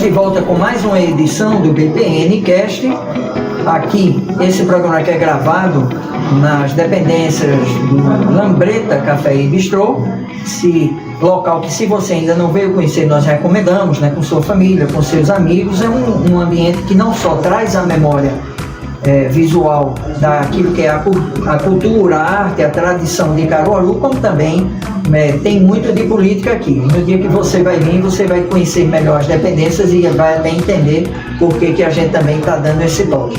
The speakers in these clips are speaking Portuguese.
de volta com mais uma edição do BPN Cast. Aqui, esse programa que é gravado nas dependências do Lambreta Café e Bistrô, local que, se você ainda não veio conhecer, nós recomendamos, né, com sua família, com seus amigos. É um ambiente que não só traz a memória visual daquilo que é a cultura, a arte, a tradição de Caruaru, como também tem muito de política aqui. No dia que você vai vir, você vai conhecer melhor as dependências e vai até entender por que a gente também está dando esse toque.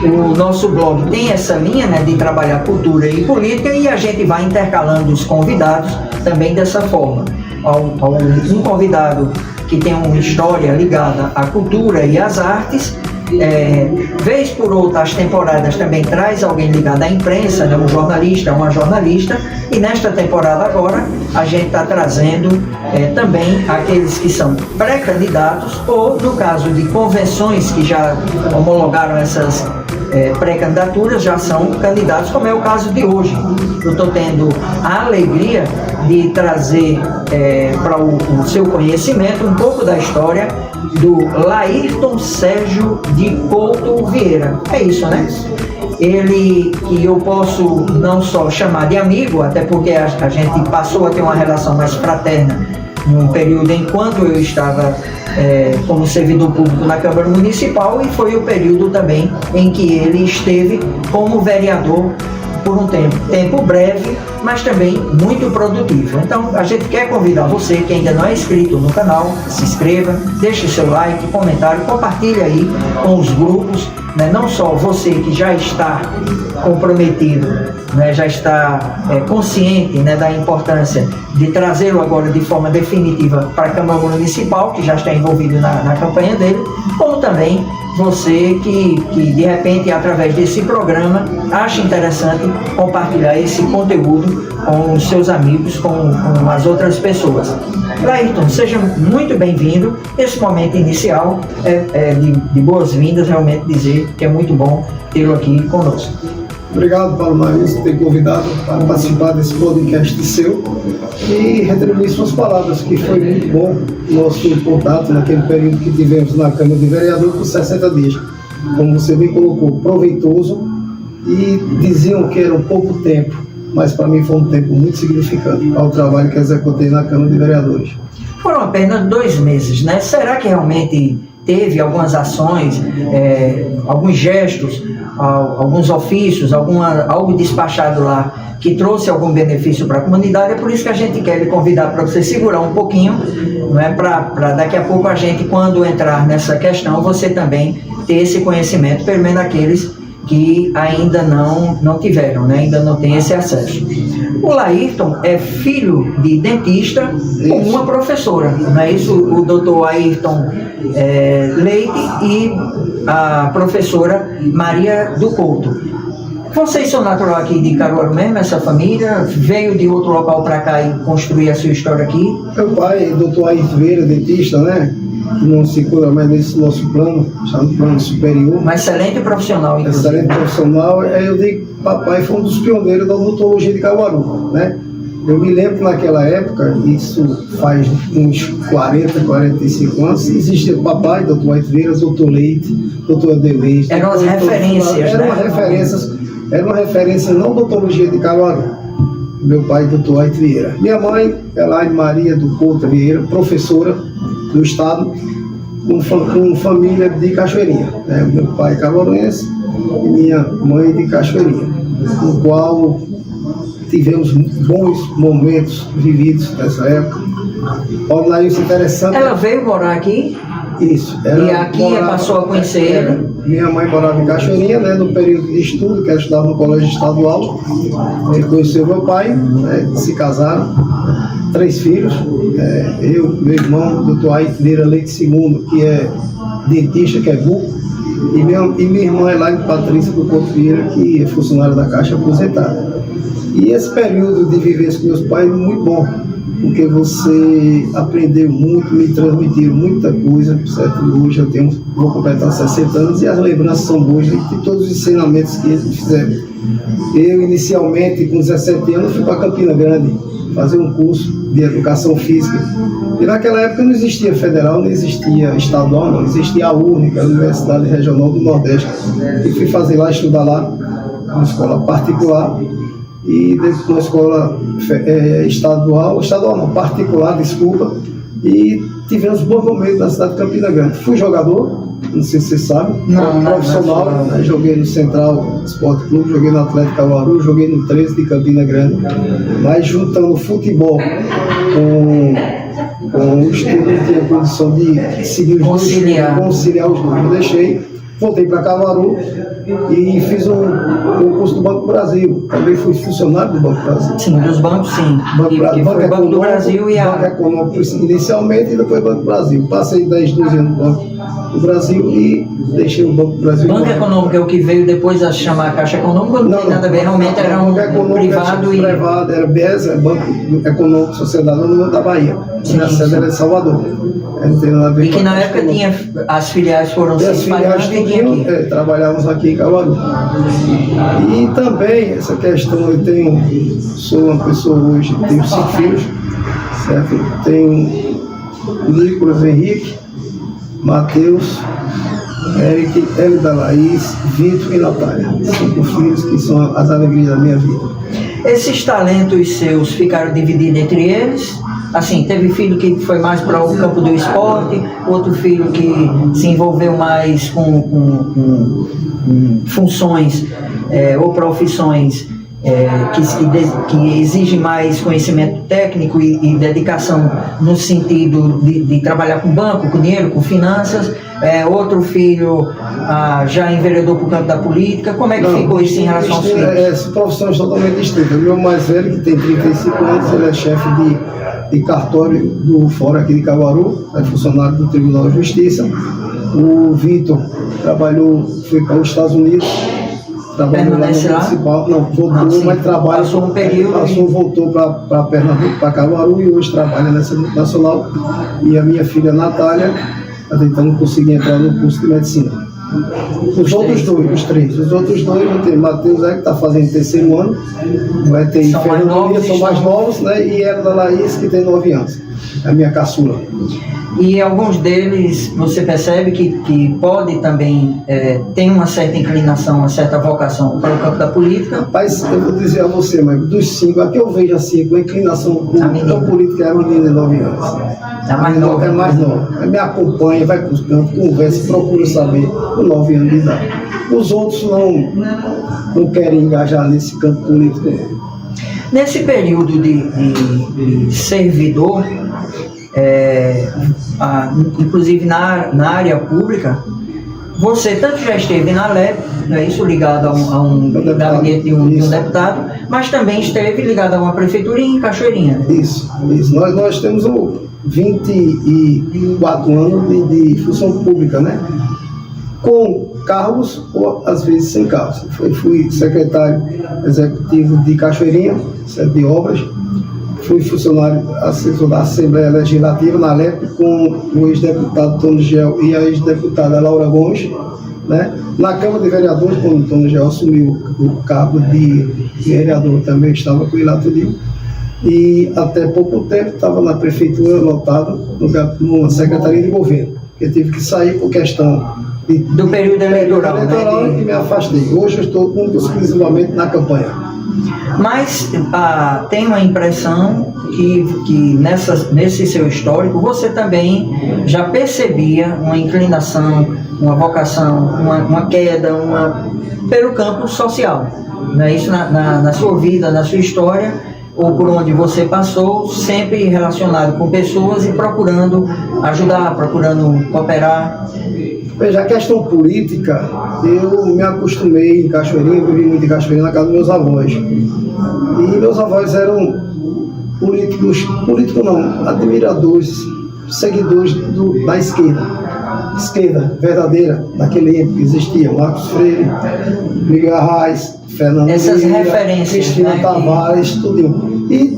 O nosso blog tem essa linha, né, de trabalhar cultura e política, e a gente vai intercalando os convidados também dessa forma. Um convidado que tem uma história ligada à cultura e às artes, vez por outra, as temporadas também traz alguém ligado à imprensa, né, um jornalista, uma jornalista, e nesta temporada agora a gente está trazendo também aqueles que são pré-candidatos, ou no caso de convenções que já homologaram essas pré-candidaturas, já são candidatos, como é o caso de hoje. Eu estou tendo a alegria de trazer para o seu conhecimento um pouco da história do Laírton Sérgio de Couto Vieira. É isso, né? Ele, que eu posso não só chamar de amigo, até porque a gente passou a ter uma relação mais fraterna num período enquanto eu estava como servidor público na Câmara Municipal, e foi o período também em que ele esteve como vereador por um tempo breve, mas também muito produtivo. Então, a gente quer convidar você que ainda não é inscrito no canal, se inscreva, deixe seu like, comentário, compartilhe aí com os grupos, né? Não só você que já está comprometido, né, já está consciente, né, da importância de trazê-lo agora de forma definitiva para a Câmara Municipal, que já está envolvido na campanha dele, como também você que de repente, através desse programa, acha interessante compartilhar esse conteúdo com os seus amigos, com as outras pessoas. Laírton, seja muito bem-vindo. Esse momento inicial é de boas-vindas, realmente dizer que é muito bom tê-lo aqui conosco. Obrigado, Paulo Marinho, por ter convidado para participar desse podcast seu e retribuir suas palavras, que foi muito bom o nosso contato naquele período que tivemos na Câmara de Vereadores por 60 dias. Como você bem colocou, proveitoso, e diziam que era um pouco tempo, mas para mim foi um tempo muito significante ao trabalho que executei na Câmara de Vereadores. Foram apenas 2 meses, né? Será que realmente teve algumas ações, alguns gestos, alguns ofícios, algo despachado lá que trouxe algum benefício para a comunidade? É por isso que a gente quer lhe convidar para você segurar um pouquinho, não é, para daqui a pouco a gente, quando entrar nessa questão, você também ter esse conhecimento, pelo menos aqueles que ainda não tiveram, né? Ainda não tem esse acesso. O Laírton é filho de dentista com uma professora, não é isso? O doutor Ayrton Leite e a professora Maria do Couto. Vocês são natural aqui de Caruaru mesmo, essa família? Veio de outro local para cá e construir a sua história aqui? Meu pai, doutor Ayrton Vieira, dentista, né? Não se cura mais nesse nosso plano, chamado plano superior. Mas excelente profissional, inclusive. Excelente profissional. Eu digo que papai foi um dos pioneiros da odontologia de Caruaru, né? Eu me lembro naquela época, isso faz uns 40, 45 anos, existia papai, doutor Ayrton Vieira, doutor Leite, doutor Adelês. Eram as referências, né? Era uma referência não da odontologia de Caruaru. Meu pai, doutor Ayrton Vieira. Minha mãe, Elaine Maria do Couto Vieira, professora do estado, com família de Cachoeirinha, né? Meu pai caruaruense e minha mãe de Cachoeirinha, no qual tivemos bons momentos vividos nessa época. Paulo Marinho, interessante. Ela veio morar aqui? Isso. E aqui passou a conhecer ele? Minha mãe morava em Cachoeirinha, né, no período de estudo, que ela estudava no colégio estadual. Ele conheceu meu pai, né, se casaram, 3 filhos, eu, meu irmão, doutor Ayrton Vieira Leite II, que é dentista, que é buco, e minha irmã Elaine Patrícia do Couto Vieira, que é funcionária da Caixa aposentada. E esse período de vivência com meus pais é muito bom, porque você aprendeu muito, me transmitiram muita coisa, certo? Hoje vou completar 60 anos e as lembranças são boas de todos os ensinamentos que eles me fizeram. Eu, inicialmente, com 17 anos, fui para Campina Grande fazer um curso de educação física, E naquela época não existia federal, não existia estadual, não existia a única, a Universidade Regional do Nordeste. E fui fazer lá, estudar lá, numa escola particular, e dentro de uma escola estadual não, particular, desculpa, e tivemos bons momentos na cidade de Campina Grande. Fui jogador, não sei se você sabe, profissional, né? Joguei no Central Esporte Clube, joguei no Atlético Caruaru, joguei no 13 de Campina Grande, mas juntando futebol com o estudo, não tinha condição de seguir os conciliar os dois. Eu deixei, voltei para Caruaru e fiz um curso do Banco do Brasil. Também fui funcionário do Banco do Brasil. Sim, dos bancos, sim. Banco do Brasil e Banco Econômico inicialmente e depois Banco do Brasil. Passei 10, 12 anos no Banco do Brasil e deixei o Banco do Brasil. Banco Econômico é o que veio depois a chamar Caixa Econômica? Não tem nada a ver, realmente era um privado e... privado, era BES, Banco Econômico Sociedade Anônima da Bahia. Sim, a sede era de Salvador. E que na época tinha, as filiais foram se espalhando e tinha aqui. Trabalhávamos aqui em Caruaru. E também essa questão, sou uma pessoa hoje, tenho 5 filhos, certo? Tenho Nicolas Henrique, Matheus, Eric, Elida Laís, Vitor e Natália. 5 filhos que são as alegrias da minha vida. Esses talentos seus ficaram divididos entre eles? Assim, teve filho que foi mais para o campo do esporte, outro filho que se envolveu mais com funções ou profissões que exigem mais conhecimento técnico e dedicação no sentido de trabalhar com banco, com dinheiro, com finanças. Outro filho já enveredou para o campo da política. Como é que ficou isso em relação aos filhos? Profissões totalmente distintas. O meu mais velho, que tem 35 anos, ele é chefe de cartório do Fórum aqui de Caruaru, é funcionário do Tribunal de Justiça. O Vitor foi para os Estados Unidos, trabalhou lá no municipal, voltou, mas trabalha. Passou um período. Voltou para Pernambuco, para Caruaru, e hoje trabalha nessa multinacional. E a minha filha Natália está tentando conseguir entrar no curso de medicina. Os outros dois, eu tenho Matheus, que está fazendo 3º ano, vai ter Fernando, são mais novos, né? E ela da Laís, que tem 9 anos, a minha caçula. E alguns deles, você percebe que pode também ter uma certa inclinação, uma certa vocação para o campo da política? Rapaz, eu vou dizer a você, mas dos 5, aqui eu vejo assim, com a inclinação da política, é a menina de 9 anos. É mais nova. É mais nova. Me acompanha, vai para os campos, conversa, procura saber, com 9 anos de idade. Os outros não querem engajar nesse campo político. Nesse período de servidor, inclusive na área pública, você tanto já esteve na LEP, né, isso ligado a um gabinete de um deputado, mas também esteve ligado a uma prefeitura em Cachoeirinha. Isso. Nós temos 24 anos de função pública, né? Com cargos ou às vezes sem cargos. Fui secretário executivo de Cachoeirinha, sede de obras. Fui funcionário assessor da Assembleia Legislativa na LEP com o ex-deputado Tony Gel e a ex-deputada Laura Gomes, né? Na Câmara de Vereadores, quando o Tony Gel assumiu o cargo de vereador, também estava com ele lá tudinho. E até pouco tempo estava na prefeitura, lotado, numa secretaria de governo, que tive que sair por questão do período eleitoral, né? E me afastei. Hoje eu estou exclusivamente na campanha. Mas tenho a impressão que nesse seu histórico você também já percebia uma inclinação, uma vocação, uma queda pelo campo social, né? Isso na sua vida, na sua história, ou por onde você passou, sempre relacionado com pessoas e procurando ajudar, procurando cooperar. Veja, a questão política, eu me acostumei em Cachoeirinha, vivi muito em Cachoeirinha na casa dos meus avós. E meus avós eram políticos não, admiradores, seguidores da esquerda verdadeira, daquele tempo que existia, Marcos Freire, Miguel Arraes, Fernando essas referências, Cristina Tavares, tudinho. E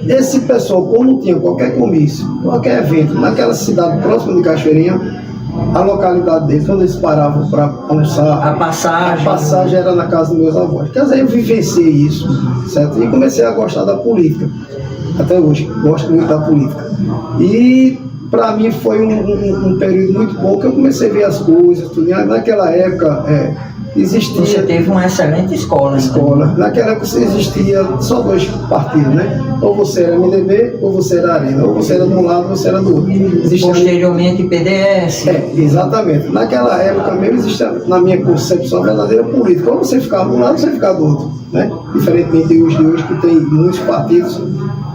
esse pessoal, quando tinha qualquer comício, qualquer evento, naquela cidade próxima de Cachoeirinha, a localidade deles, quando eles paravam para almoçar, a passagem era na casa dos meus avós. Quer dizer, eu vivenciei isso, certo? E comecei a gostar da política. Até hoje, gosto muito da política. E para mim foi um período muito bom, que eu comecei a ver as coisas, tudo. Naquela época existia... Você teve uma excelente escola. Naquela época existia só dois partidos, né? Ou você era MDB, ou você era Arena. Ou você era de um lado, ou você era do outro. Posteriormente PDS. Exatamente. Naquela época mesmo existia, na minha concepção, a verdadeira política. Ou você ficava de um lado, ou você ficava do outro, né? Diferentemente dos de hoje, que tem muitos partidos,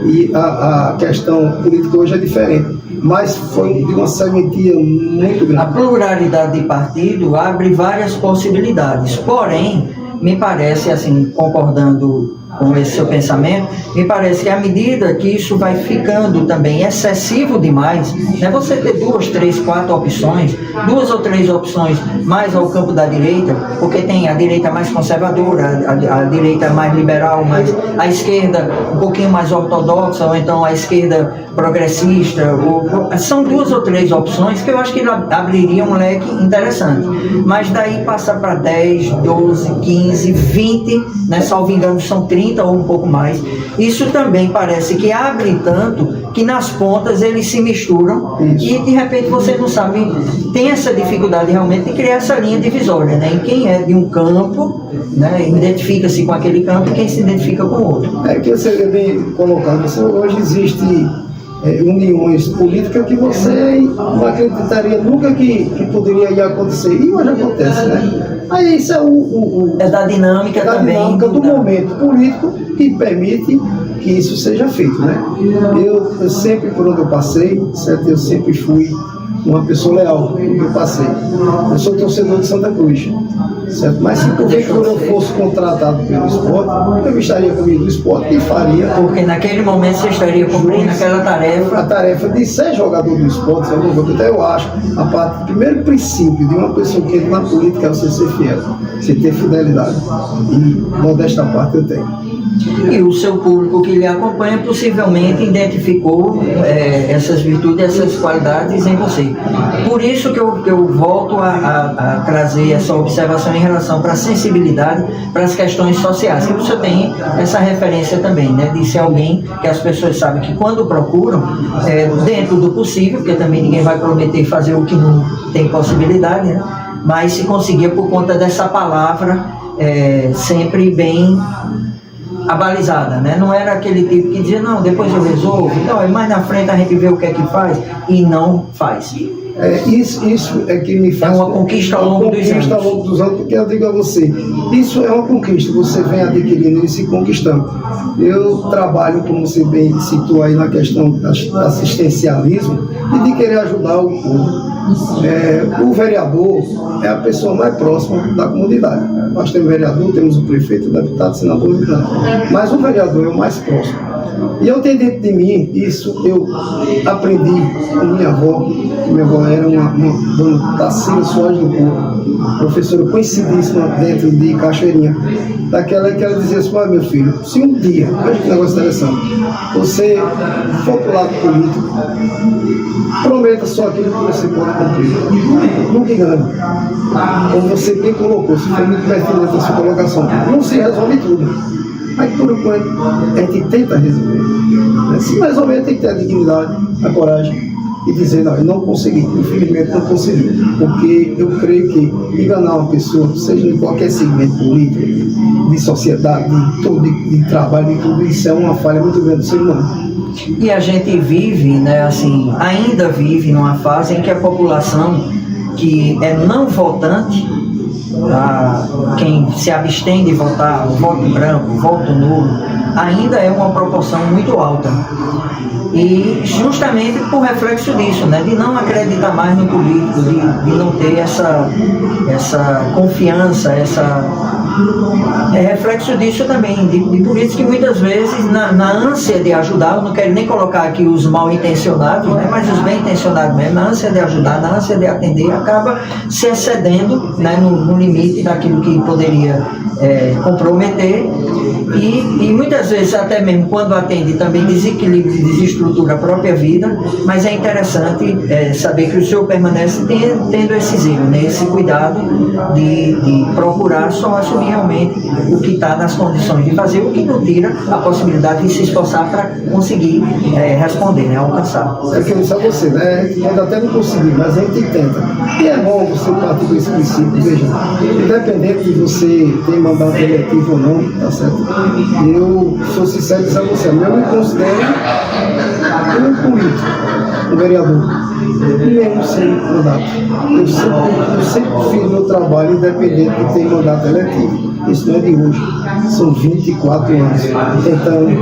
e a questão política hoje é diferente. Mas foi de uma serventia muito grande. A pluralidade de partido abre várias possibilidades, porém, me parece, assim, concordando com esse seu pensamento, me parece que à medida que isso vai ficando também excessivo demais, né, você ter 2, 3, 4 opções, 2 ou 3 opções mais ao campo da direita, porque tem a direita mais conservadora, a direita mais liberal, mais a esquerda um pouquinho mais ortodoxa, ou então a esquerda progressista, são 2 ou 3 opções que eu acho que abriria um leque interessante, mas daí passar para 10, 12, 15, 20, né, salvo engano são 30 ou um pouco mais, isso também parece que abre tanto que nas pontas eles se misturam. Isso. E de repente você não sabe, tem essa dificuldade realmente de criar essa linha divisória, né? Em quem é de um campo, né, identifica-se com aquele campo, e quem se identifica com o outro. É que você é bem colocado, hoje existe uniões políticas que você não acreditaria nunca que poderia acontecer, e hoje acontece, né? Aí isso é da dinâmica também. Dinâmica do momento político que permite que isso seja feito, né? Eu sempre, por onde eu passei, certo? Eu sempre fui uma pessoa leal, por onde eu passei. Eu sou torcedor de Santa Cruz, certo? Mas se porventura eu fosse contratado pelo esporte, eu estaria comigo do esporte e faria. Porque naquele momento você estaria cumprindo aquela tarefa. A tarefa de ser jogador do esporte, até eu acho, o primeiro princípio de uma pessoa que entra na política é você ser fiel, você ter fidelidade. E modesta parte eu tenho. E o seu público que lhe acompanha possivelmente identificou essas virtudes, essas qualidades em você. Por isso que eu volto a trazer essa observação em relação para a sensibilidade para as questões sociais, que você tem essa referência também, né, de ser alguém que as pessoas sabem que quando procuram, dentro do possível, porque também ninguém vai prometer fazer o que não tem possibilidade, né, mas se conseguir por conta dessa palavra sempre bem abalizada, né? Não era aquele tipo que dizia, não, depois eu resolvo, não, mais na frente a gente vê o que é que faz, e não faz. Isso é que me faz... É uma conquista ao longo dos anos. Porque eu digo a você, isso é uma conquista, você vem adquirindo e se conquistando. Eu trabalho, como você bem citou aí na questão do assistencialismo, e de querer ajudar o povo. O vereador é a pessoa mais próxima da comunidade. Nós temos vereador, temos o prefeito, o deputado, senador, mas o vereador é o mais próximo. E eu tenho dentro de mim, isso eu aprendi com minha avó, que minha avó era uma dona Tacília Soares do Porto, professora conhecidíssima dentro de Cachoeirinha, daquela que ela dizia assim, meu filho, se um dia, veja que negócio interessante, você for para o lado político, prometa só aquilo que você pode cumprir. Nunca engane. Como você bem colocou, se foi muito pertinente a sua colocação, não se resolve tudo. Mas por enquanto a gente tenta resolver. Se não resolver, tem que ter a dignidade, a coragem e dizer, não, eu não consegui, infelizmente não consegui. Porque eu creio que enganar uma pessoa, seja em qualquer segmento político, de sociedade, de trabalho, de tudo, isso é uma falha muito grande do ser humano. E a gente vive, né, assim, ainda vive numa fase em que a população que é não votante, quem se abstém de votar, o voto branco, o voto nulo, ainda é uma proporção muito alta. E justamente por reflexo disso, né, de não acreditar mais no político, de não ter essa confiança, é reflexo disso também, de políticos que muitas vezes, na ânsia de ajudar, eu não quero nem colocar aqui os mal intencionados, né, mas os bem intencionados mesmo, na ânsia de ajudar, na ânsia de atender, acaba se excedendo, né, no limite daquilo que poderia comprometer e muitas vezes até mesmo quando atende também desequilibra e desestrutura a própria vida, mas é interessante saber que o senhor permanece tendo esse zelo, né, esse cuidado de procurar só assumir realmente o que está nas condições de fazer, o que não tira a possibilidade de se esforçar para conseguir responder, né, alcançar. É que eu disse a você, né? A gente pode até não conseguir, mas a gente tenta. E é bom você partir com esse princípio, veja, independente de você ter mandato eletivo ou não, tá certo? Eu sou sincero e dizer a você, eu me considero um político, um vereador, mesmo sem mandato. Eu sempre fiz meu trabalho independente de ter mandato eletivo. Isso não é de hoje, são 24 anos tentando,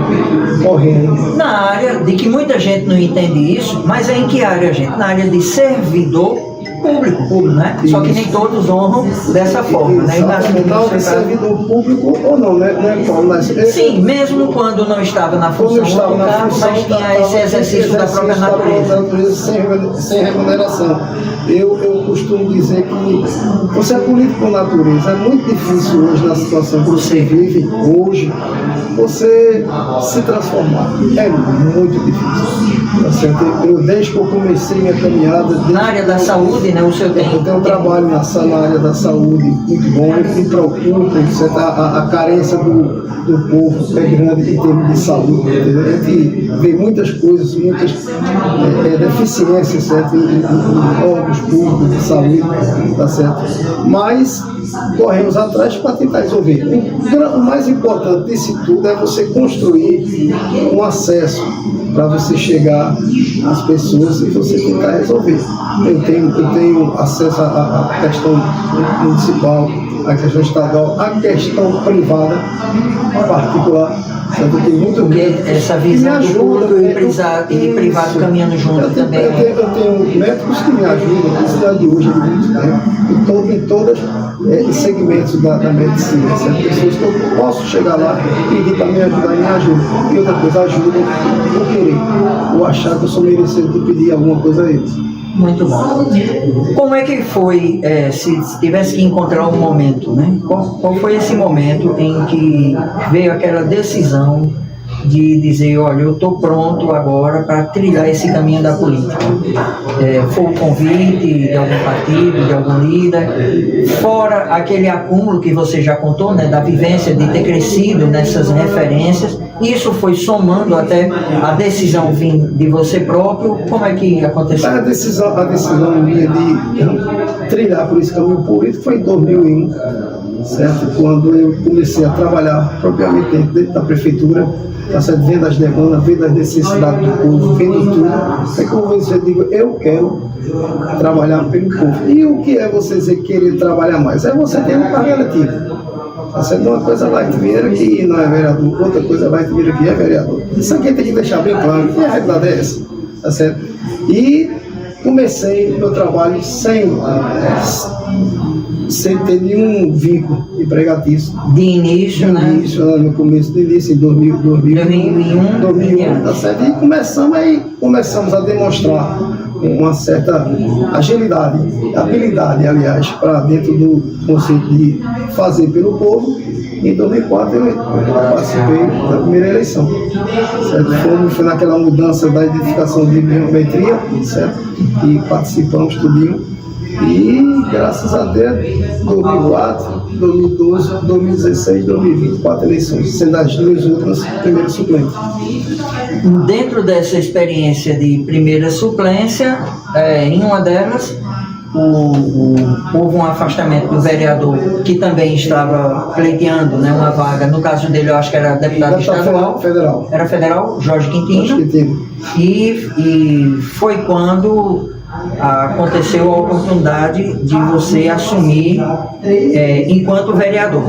correndo. Na área de que muita gente não entende isso, mas é em que área, gente? Na área de servidor público, né? Só que nem todos honram dessa forma, né? Não, servidor público ou não, né? Sim, mesmo quando não estava na função do cargo, mas tinha esse exercício da própria natureza. Sem remuneração. Eu costumo dizer que você é político por natureza. É muito difícil hoje, na situação que você vive hoje, você se transformar. É muito difícil. Eu, desde que eu comecei minha caminhada... Na área da saúde, né? O senhor tem... Eu tenho um trabalho na área da saúde muito bom, eu me preocupo, a carência do povo é grande em termos de saúde. A gente vê muitas coisas, muitas deficiências, certo? Em órgãos públicos de saúde, tá certo? Mas corremos atrás para tentar resolver. O mais importante disso tudo é você construir um acesso para você chegar às pessoas e você tentar resolver. Eu tenho acesso à questão municipal, à questão estadual, à questão privada, particular. Tem muito essa visão do público e privado caminhando junto também. Eu tenho médicos que me ajudam, na cidade de hoje, há muito tempo, em todos os segmentos da medicina. Certo? Pessoas que eu posso chegar lá e pedir para me ajudar e me ajudam. E outra coisa, ajuda por querer, ou achar que eu sou merecido de pedir alguma coisa a eles. Muito bom. Como é que foi, se tivesse que encontrar um momento, né? Qual foi esse momento em que veio aquela decisão de dizer, olha, eu estou pronto agora para trilhar esse caminho da política? Foi o convite de algum partido, de algum líder, fora aquele acúmulo que você já contou, né, da vivência de ter crescido nessas referências, isso foi somando até a decisão vir de você próprio? Como é que aconteceu? A decisão minha de trilhar por esse caminho político foi em 2001, certo? Quando eu comecei a trabalhar propriamente dentro da prefeitura, vendo as demandas, vendo as necessidades do povo, vendo tudo. É como você digo, eu quero trabalhar pelo povo. E o que é você dizer querer trabalhar mais? É você ter um cargo eletivo. Uma coisa lá que Vieira que não é vereador, outra coisa lá que Vieira que é vereador. Isso aqui tem que deixar bem claro, que a realidade é essa. Tá certo? E comecei meu trabalho sem ter nenhum vínculo empregatício. De início, no começo do início, em 2001, tá certo? E começamos a demonstrar uma certa agilidade, habilidade, aliás, para dentro do conceito de fazer pelo povo. Em 2004 eu participei da primeira eleição, certo? Foi naquela mudança da identificação de biometria, certo? E participamos tudinho. E graças a Deus, 2004, 2012, 2016, 2020, 4 eleições, sendo as duas últimas primeiro suplente. Dentro dessa experiência de primeira suplência, em uma delas, houve um afastamento do vereador que também estava pleiteando, né, uma vaga, no caso dele eu acho que era deputado estadual. Federal. Era federal, Jorge Quintino. E foi quando aconteceu a oportunidade de você assumir enquanto vereador.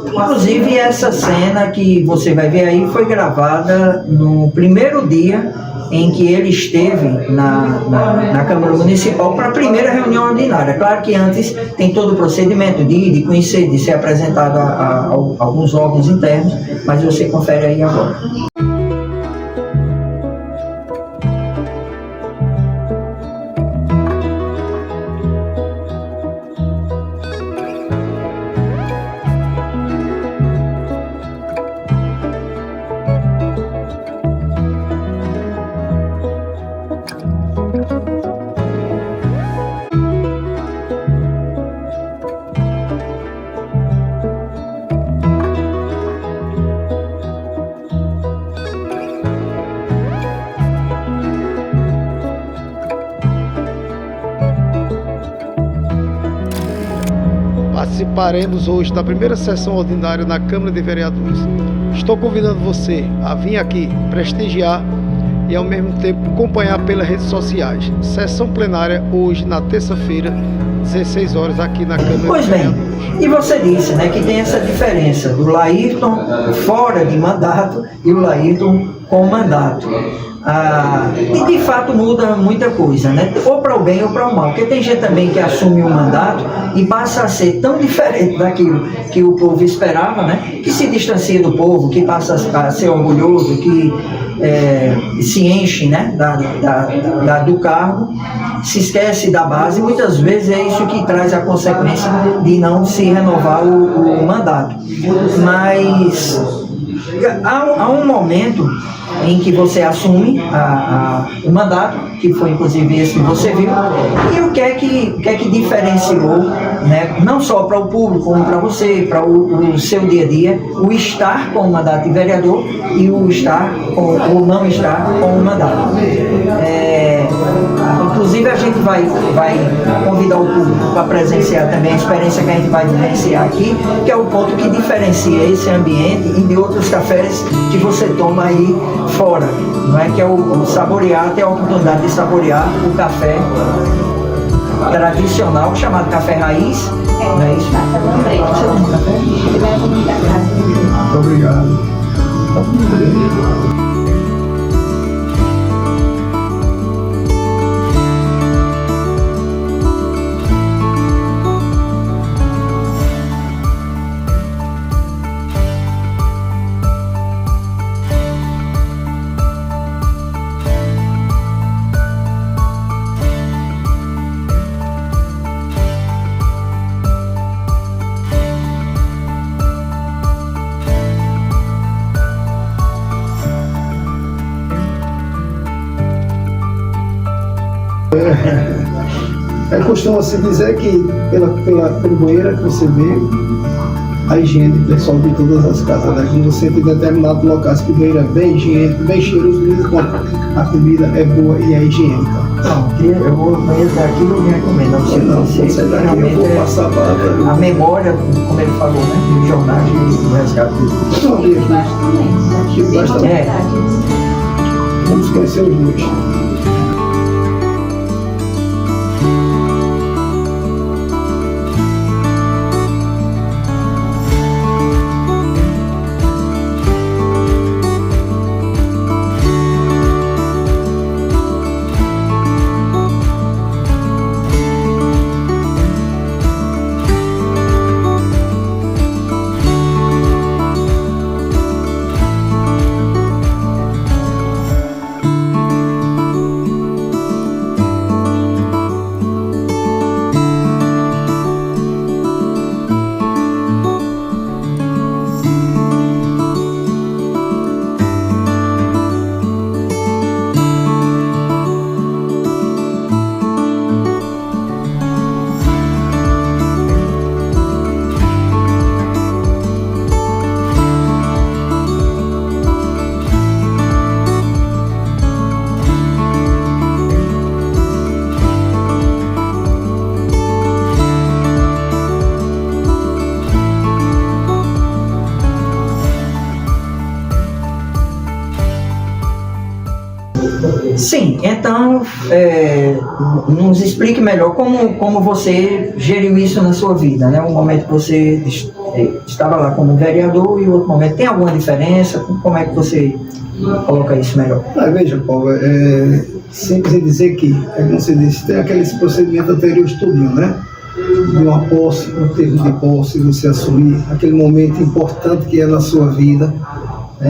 Inclusive essa cena que você vai ver aí foi gravada no primeiro dia em que ele esteve na Câmara Municipal para a primeira reunião ordinária. Claro que antes tem todo o procedimento de conhecer, de ser apresentado a alguns órgãos internos, mas você confere aí agora. participaremos hoje da primeira sessão ordinária na Câmara de Vereadores. Estou convidando você a vir aqui prestigiar e ao mesmo tempo acompanhar pelas redes sociais. Sessão plenária hoje, na terça-feira, 16 horas, aqui na Câmara Pois de bem, Vereadores. e você disse, né, que tem essa diferença do Laírton fora de mandato e o Laírton com mandato. E de fato muda muita coisa, né? Ou para o bem ou para o mal, porque tem gente também que assume um mandato e passa a ser tão diferente daquilo que o povo esperava, né? Que se distancia do povo, que passa a ser orgulhoso, que se enche, né, do cargo, se esquece da base, e muitas vezes é isso que traz a consequência de não se renovar o mandato. Mas há um momento em que você assume o mandato, que foi inclusive esse que você viu, e o que é que diferenciou, né, não só para o público, como para você, para o seu dia a dia, o estar com o mandato de vereador e o estar ou não estar com o mandato. Inclusive a gente vai convidar o público para presenciar também a experiência que a gente vai vivenciar aqui, que é o ponto que diferencia esse ambiente e de outros cafés que você toma aí fora, não é? Que é o saborear, ter a oportunidade de saborear o café tradicional, chamado café raiz, não é isso? Você toma café? Muito obrigado. Costuma-se dizer que pela banheira que você vê, a higiene pessoal de todas as casas, né? Quando você tem determinados locais que o banheiro é bem higiênico, bem cheiroso, mesmo a comida é boa e é higiênica. Não, eu vou banheiro daqui e eu me recomendo. Você daqui eu vou passar para a memória, como ele falou, né? Dos jornais do resgate. Bastante. Vamos conhecer os dois. Sim, então nos explique melhor como você geriu isso na sua vida, né? Um momento que você estava lá como vereador e outro momento. Tem alguma diferença? Como é que você coloca isso melhor? Veja, Paulo, simples em dizer que, como você disse, tem aqueles procedimentos anteriores tudinho, né? De uma posse, um termo de posse, você assumir aquele momento importante que é na sua vida.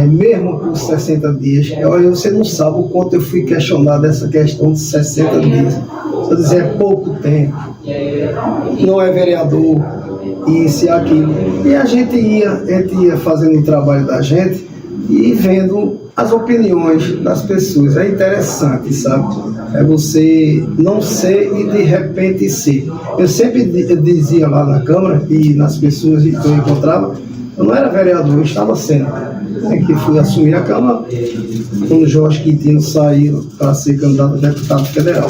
Mesmo por 60 dias, você não sabe o quanto eu fui questionado dessa questão de 60 dias. Só dizer, é pouco tempo, não é vereador, isso e aquilo. E a gente ia fazendo o trabalho da gente e vendo as opiniões das pessoas. É interessante, sabe? É você não ser e de repente ser. Eu sempre dizia lá na Câmara e nas pessoas que eu encontrava, eu não era vereador, eu estava sendo. Que fui assumir a Câmara quando o Jorge Quintino saiu para ser candidato a deputado federal.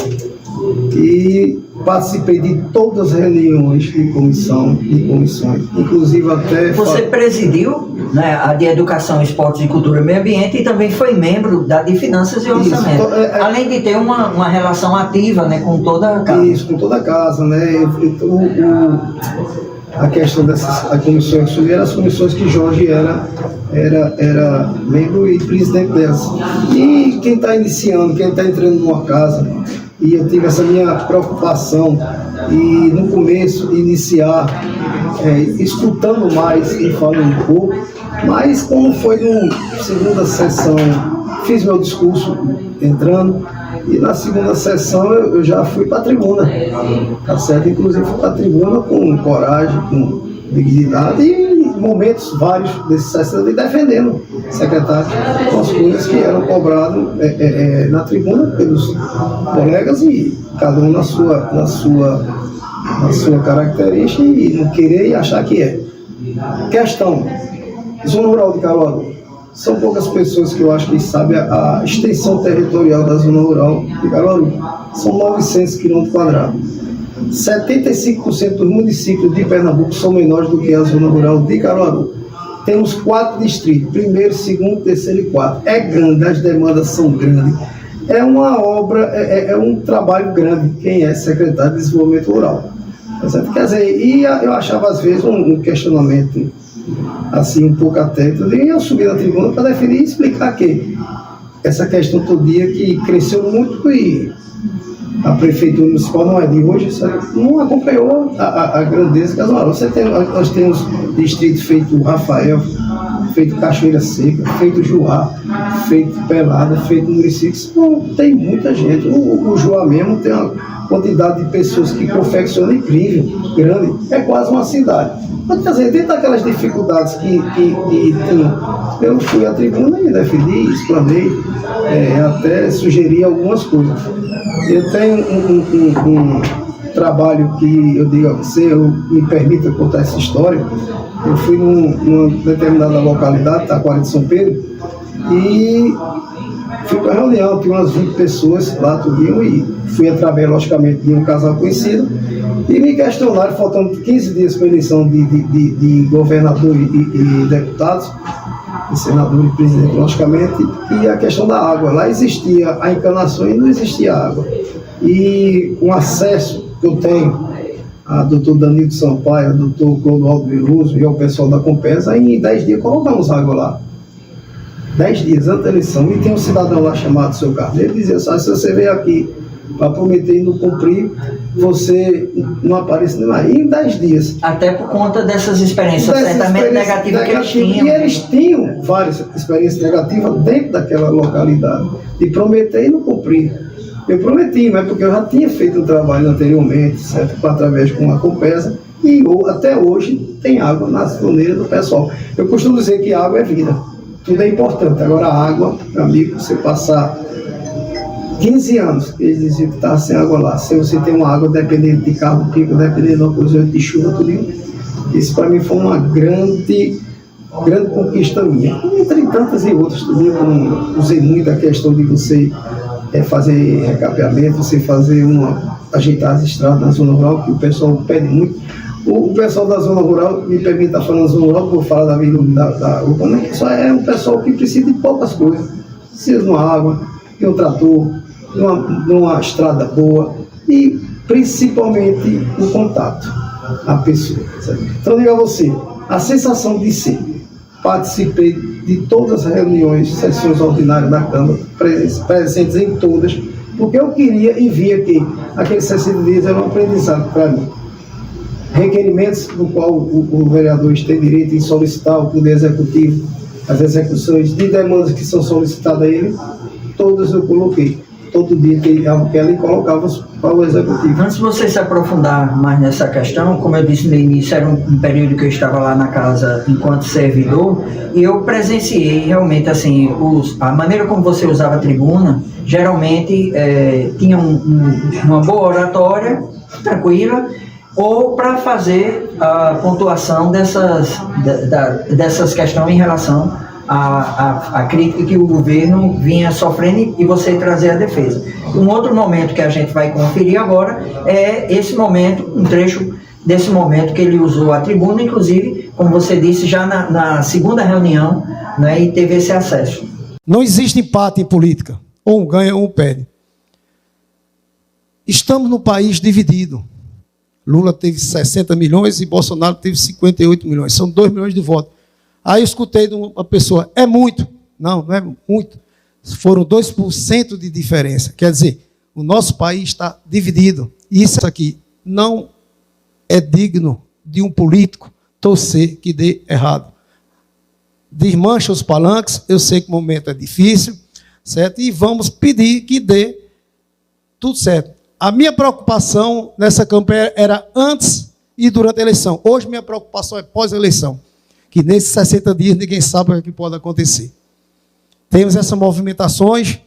E participei de todas as reuniões de comissões, inclusive até... Você presidiu, né, a de Educação, Esportes e Cultura e Meio Ambiente e também foi membro da de Finanças e Orçamento. Além de ter uma relação ativa, né, com toda a casa. Isso, com toda a casa, né? A questão dessas comissões, eram as comissões que Jorge era membro e presidente delas. E quem está iniciando, quem está entrando numa casa, e eu tive essa minha preocupação, e no começo iniciar escutando mais e falando pouco, mas como foi na segunda sessão, fiz meu discurso entrando, e na segunda sessão eu já fui para a tribuna, tá certo? Inclusive fui para a tribuna com coragem, com dignidade e momentos vários desses sessões defendendo o secretário com as coisas que eram cobradas na tribuna pelos colegas e cada um na sua característica e não querer e achar que é. Questão, Zona Rural de Caruaru. São poucas pessoas que eu acho que sabem a extensão territorial da Zona Rural de Caruaru. São 900 km². 75% dos municípios de Pernambuco são menores do que a Zona Rural de Caruaru. Temos 4 distritos, 1º, 2º, 3º e 4. É grande, as demandas são grandes. É uma obra, é um trabalho grande, quem é secretário de Desenvolvimento Rural. Quer dizer, e eu achava às vezes um questionamento assim, um pouco atento, e eu subi na tribuna para definir e explicar que essa questão todo dia que cresceu muito e a prefeitura municipal não é de hoje, não acompanhou a grandeza que a Zona Rural. Nós temos distrito feito Rafael, feito Cachoeira Seca, feito Juá, feito Pelada, feito Murici, não tem muita gente. O Juá mesmo tem uma quantidade de pessoas que confeccionam incrível, grande, é quase uma cidade. Mas, quer dizer, dentro daquelas dificuldades que tinha, eu fui à tribuna e defendi, explanei, até sugeri algumas coisas. Eu tenho um trabalho que eu digo a você, me permita contar essa história. Eu fui numa determinada localidade, Taquara de São Pedro, e fui para a reunião, tinha umas 20 pessoas lá, tudinho, e fui através, logicamente, de um casal conhecido, e me questionaram, faltando 15 dias para a eleição de governador e deputados, e senador e presidente, logicamente, e a questão da água. Lá existia a encanação e não existia água. E um acesso que eu tenho a doutor Danilo Sampaio, a doutor Clodoaldo Veloso e ao pessoal da Compesa, em 10 dias colocamos água lá. 10 dias antes da eleição. E tem um cidadão lá chamado Seu Carneiro, ele dizia só, se você veio aqui para prometer e não cumprir, você não aparece nem lá. E em 10 dias. Até por conta dessas experiências certamente negativas que eles tinham. E eles tinham várias experiências negativas dentro daquela localidade. De prometer e não cumprir. Eu prometi, mas porque eu já tinha feito um trabalho anteriormente, certo? Através com a Compesa, e até hoje tem água nas torneiras do pessoal. Eu costumo dizer que água é vida. Tudo é importante. Agora a água, meu amigo, você passar 15 anos que eles diziam que estava sem água lá. Se você tem uma água dependendo de carro, pico, dependendo de uma coisa de chuva, tudo isso para mim foi uma grande conquista minha. Entre tantas e outras, tudo eu usei muito a questão de você fazer recapeamento, você ajeitar as estradas na zona rural, que o pessoal pede muito. O pessoal da zona rural, me permite estar falando da zona rural, vou falar da vida da urbana, que só é um pessoal que precisa de poucas coisas. Precisa de uma água, de um trator, de uma estrada boa e principalmente o contato, a pessoa. Certo? Então, diga a você, a sensação de ser, participei de todas as reuniões, sessões ordinárias da Câmara, presentes em todas, porque eu queria e via que aqueles 60 dias era um aprendizado para mim. Requerimentos do qual o vereador tem direito em solicitar ao Poder Executivo, as execuções de demandas que são solicitadas a ele, todas eu coloquei. Todo dia que ela colocava para o Executivo. Antes de você se aprofundar mais nessa questão, como eu disse no início, era um período que eu estava lá na casa enquanto servidor, e eu presenciei realmente assim, a maneira como você usava a tribuna, geralmente tinha uma boa oratória, tranquila, ou para fazer a pontuação dessas questões em relação a crítica que o governo vinha sofrendo e você trazer a defesa. Um outro momento que a gente vai conferir agora é esse momento, um trecho desse momento que ele usou a tribuna, inclusive, como você disse, já na segunda reunião, né, e teve esse acesso. Não existe empate em política, ou um ganha ou um perde. Estamos num país dividido. Lula teve 60 milhões e Bolsonaro teve 58 milhões. São 2 milhões de votos. Aí eu escutei de uma pessoa, é muito. Não, não é muito. Foram 2% de diferença. Quer dizer, o nosso país está dividido. E isso aqui não é digno de um político torcer que dê errado. Desmancha os palanques, eu sei que o momento é difícil, certo? E vamos pedir que dê tudo certo. A minha preocupação nessa campanha era antes e durante a eleição. Hoje minha preocupação é pós-eleição, que nesses 60 dias ninguém sabe o que pode acontecer. Temos essas movimentações,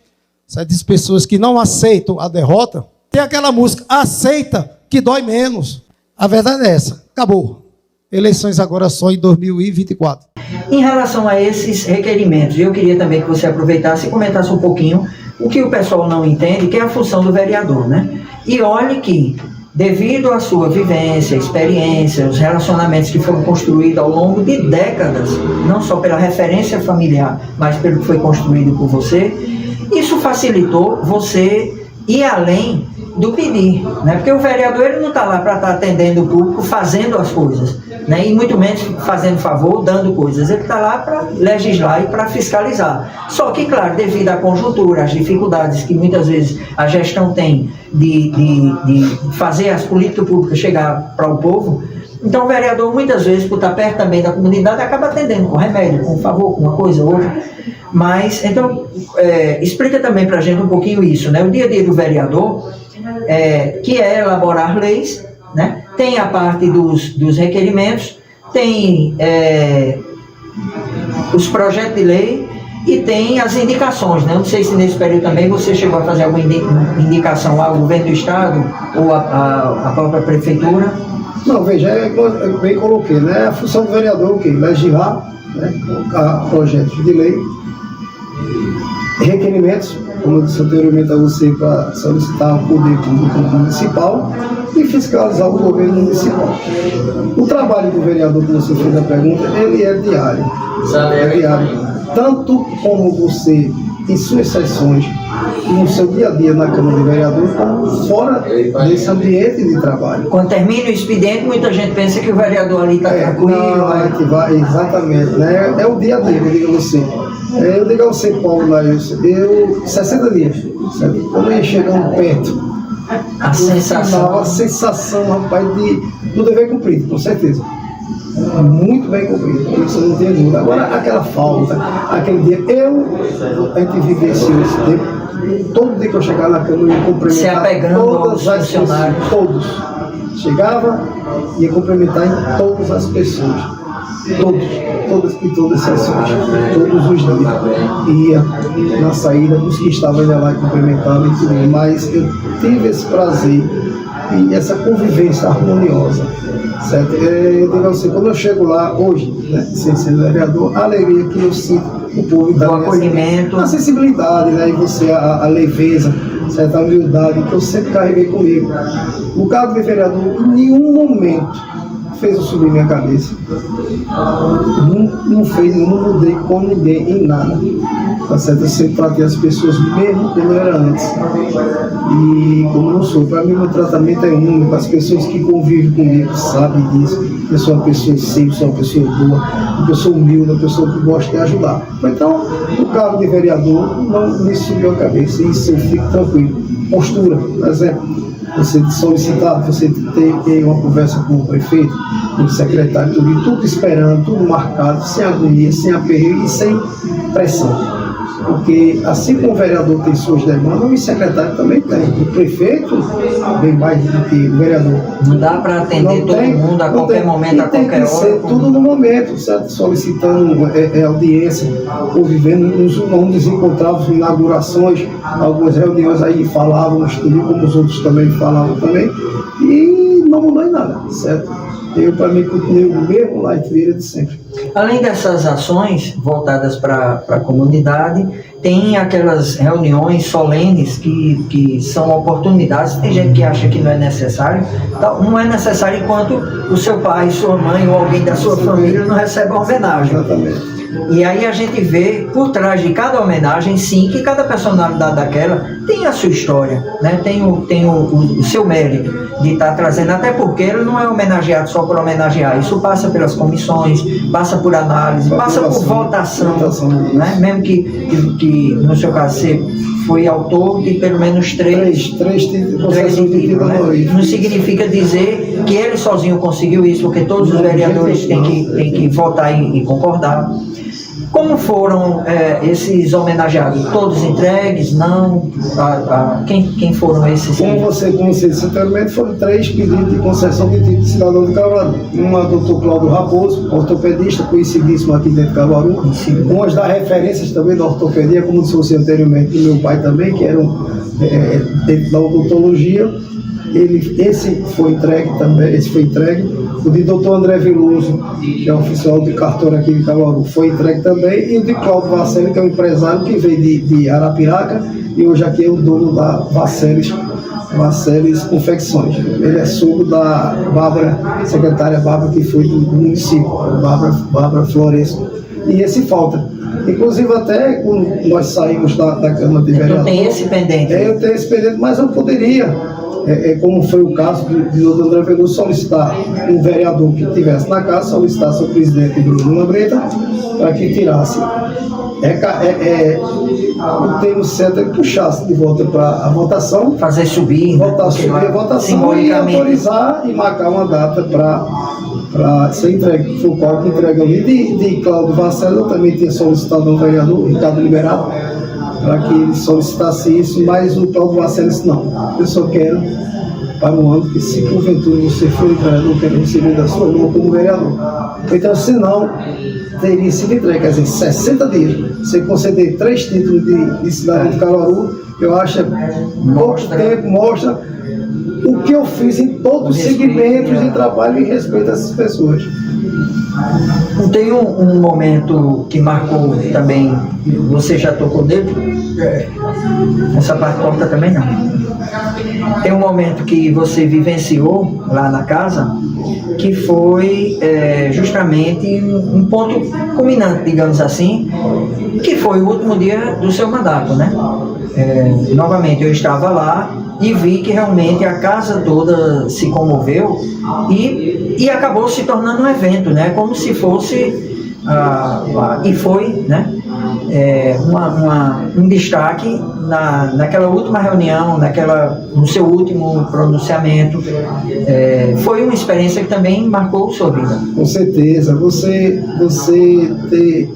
certo? De pessoas que não aceitam a derrota. Tem aquela música, aceita que dói menos. A verdade é essa, acabou. Eleições agora só em 2024. Em relação a esses requerimentos, eu queria também que você aproveitasse e comentasse um pouquinho o que o pessoal não entende, que é a função do vereador, né? E olhe que, devido à sua vivência, experiência, os relacionamentos que foram construídos ao longo de décadas, não só pela referência familiar, mas pelo que foi construído por você, isso facilitou você ir além do pedir, né? Porque o vereador ele não está lá para estar atendendo o público, fazendo as coisas, né? E muito menos fazendo favor, dando coisas. Ele está lá para legislar e para fiscalizar. Só que, claro, devido à conjuntura, às dificuldades que muitas vezes a gestão tem de fazer as políticas públicas chegar para o povo, então o vereador muitas vezes, por estar perto também da comunidade, acaba atendendo com remédio, com favor, com uma coisa ou outra. Mas, então, explica também para a gente um pouquinho isso, né? O dia a dia do vereador, que é elaborar leis, né? Tem a parte dos requerimentos, tem os projetos de lei e tem as indicações, né? Não sei se nesse período também você chegou a fazer alguma indicação ao governo do estado ou à própria prefeitura. Não, veja, eu bem coloquei, né? A função do vereador é o quê? Legislar, né? Colocar projetos de lei, requerimentos, como eu disse anteriormente a você, para solicitar o poder público municipal e fiscalizar o governo municipal. O trabalho do vereador, como você fez a pergunta, ele é diário. É diário. Tanto como você, em suas sessões, no seu dia a dia na Câmara de Vereadores, como fora desse ambiente de trabalho. Quando termina o expediente, muita gente pensa que o vereador ali está tranquilo. Não, né? Exatamente, né? É o dia a dia, eu digo a você. Eu digo a você, Paulo, eu 60 dias, sabe? Quando eu ia chegando perto, A sensação. a sensação, rapaz, do dever cumprido, com certeza. Muito bem cumprido, isso eu não tenho dúvida. Agora, aquela falta, aquele dia, a gente vivenciou esse tempo. Todo dia que eu chegava na Câmara, eu ia cumprimentar Se apegando todas aos as pessoas, funcionários. todos. Chegava, ia cumprimentar em todas as pessoas. Todas as sessões, todos os dias. Ia na saída, os que estavam ainda lá cumprimentando e tudo, mas eu tive esse prazer e essa convivência harmoniosa, certo? Eu digo assim, quando eu chego lá hoje, né, sem ser vereador, a alegria que eu sinto o povo Do acolhimento. a sensibilidade, né, e você, a leveza, certo? A humildade que eu sempre carreguei comigo. O cargo de vereador, em nenhum momento fez eu subir minha cabeça. Não fez, eu não mudei com ninguém em nada. Tá certo? Eu sempre tratei as pessoas mesmo como eu era antes. E como não sou, para mim meu tratamento é único. As pessoas que convivem comigo sabem disso. Eu sou uma pessoa simples, sou uma pessoa boa, uma pessoa humilde, uma pessoa que gosta de ajudar. Então, o cargo de vereador não me subiu a cabeça. Isso eu fico tranquilo. Postura, por exemplo. Você solicitar, você ter uma conversa com o prefeito, com o secretário, tudo esperando, tudo marcado, sem agonia, sem aperreio e sem pressão. Porque assim como o vereador tem suas demandas, o secretário também tem. O prefeito bem mais do que o vereador. Não dá para atender todo mundo a qualquer momento, a qualquer hora. Tem que ser tudo no momento, certo? Solicitando audiência, ou vivendo, onde nos encontrávamos em inaugurações, algumas reuniões aí falávamos tudo, como os outros também falavam também, e não mudou em nada, certo? Eu, para mim, continuei o mesmo Light Vira de sempre. Além dessas ações voltadas para a comunidade, tem aquelas reuniões solenes que são oportunidades. Tem gente que acha que não é necessário. Então, não é necessário enquanto o seu pai, sua mãe ou alguém da sua família não recebe uma homenagem. Exatamente. E aí a gente vê por trás de cada homenagem, sim, que cada personalidade daquela tem a sua história, né? Tem o seu mérito de estar trazendo, até porque ele não é homenageado só por homenagear, isso passa pelas comissões, passa por análise, passa por votação, né? Mesmo que no seu caso você foi autor de pelo menos três títulos, né? Não significa dizer que ele sozinho conseguiu isso, porque todos os vereadores têm que votar e concordar. Como foram esses homenageados? Todos entregues? Não? Quem foram esses? Como você disse anteriormente, foram 3 pedidos de concessão de título de cidadão de Caruaru. Uma do Dr. Cláudio Raposo, ortopedista, conhecidíssimo aqui dentro de Caruaru. Umas das referências também da ortopedia, como disse você anteriormente, do meu pai também, que eram dentro da odontologia. Esse foi entregue também, o de Dr. André Veloso, que é oficial de cartório aqui de Caruaru, foi entregue também, e o de Cláudio Vacelli, que é um empresário que veio de Arapiraca e hoje aqui é o dono da Vacelis Confecções. Ele é sogro da Bárbara, secretária Bárbara, que foi do município, Bárbara Floresco. E esse falta. Inclusive até quando nós saímos da Câmara de Vereadores. Então tem esse pendente. Eu tenho esse pendente, mas eu poderia, como foi o caso de Dr. André Veloso, solicitar um vereador que estivesse na casa, solicitasse ao presidente Bruno Lambreta para que tirasse. O termo certo é que puxasse de volta para a votação. Fazer subir. Subir a votação e autorizar e marcar uma data para ser entregue. Foi o qual que entrega ali de Cláudio Vacelli. Eu também tinha solicitado ao vereador Ricardo Liberato para que ele solicitasse isso, mas o Cláudio Vacelli disse não. Eu só quero para o ano que, se porventura você for vereador, eu quero receber da sua mão como vereador. Então, se não, teria sido entregue, quer dizer, 60 dias. Você conceder 3 títulos de cidadão de Caruaru, eu acho pouco tempo, mostra o que eu fiz em todos os segmentos de trabalho e respeito a essas pessoas. Tem um momento que marcou também, você já tocou nele? Essa parte torta também não. Tem um momento que você vivenciou lá na casa, que foi justamente um ponto culminante, digamos assim, que foi o último dia do seu mandato, né? Novamente, eu estava lá e vi que realmente a casa toda se comoveu e acabou se tornando um evento, né? Como se fosse, e foi, né? Um destaque naquela última reunião, no seu último pronunciamento. Foi uma experiência que também marcou sua vida. Com certeza. Você ter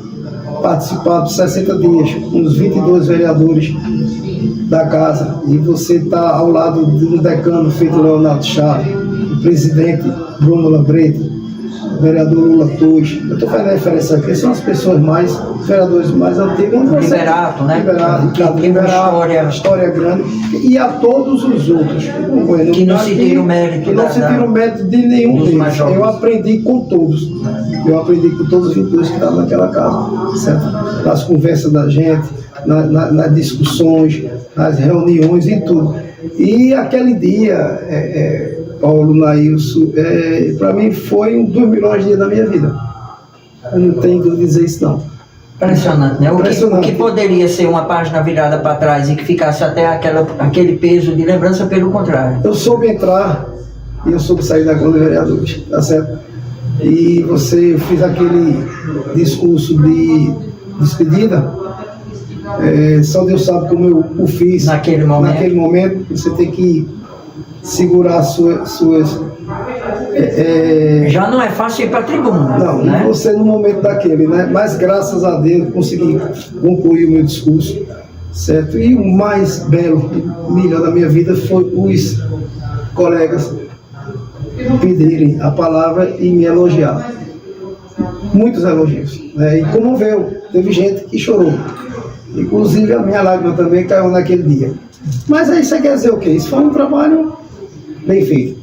participado de 60 dias com os 22 vereadores da casa e você estar ao lado de um decano feito Leonardo Chaves, o presidente Bruno Lambreta, o vereador Lula Torres. Eu estou fazendo referência aqui, são as pessoas os vereadores mais antigos. Liberato, né? Liberato, história grande. E a todos os outros que não sentiram mérito. Que não sentiram mérito de nenhum deles. Eu aprendi com todos. Eu aprendi com todos os 22 que estavam naquela casa, certo? Nas conversas da gente, nas discussões, nas reuniões e tudo. E aquele dia, Paulo, Nailson, para mim foi um dos melhores dias da minha vida. Eu não tenho dúvida de dizer isso, não. Impressionante, né? O que poderia ser uma página virada para trás e que ficasse até aquele peso de lembrança, pelo contrário. Eu soube entrar e eu soube sair da Câmara de Vereadores, tá certo? E você fez aquele discurso de despedida, só Deus sabe como eu o fiz naquele momento. Você tem que segurar as suas já não é fácil ir para a tribuna. Não, né? Você no momento daquele, né? Mas graças a Deus consegui concluir o meu discurso, certo? E o mais belo e melhor da minha vida foi os colegas pedirem a palavra e me elogiar. Muitos elogios, né? E comoveu. Teve gente que chorou. Inclusive a minha lágrima também caiu naquele dia. Mas aí você quer dizer o quê? Isso foi um trabalho bem feito.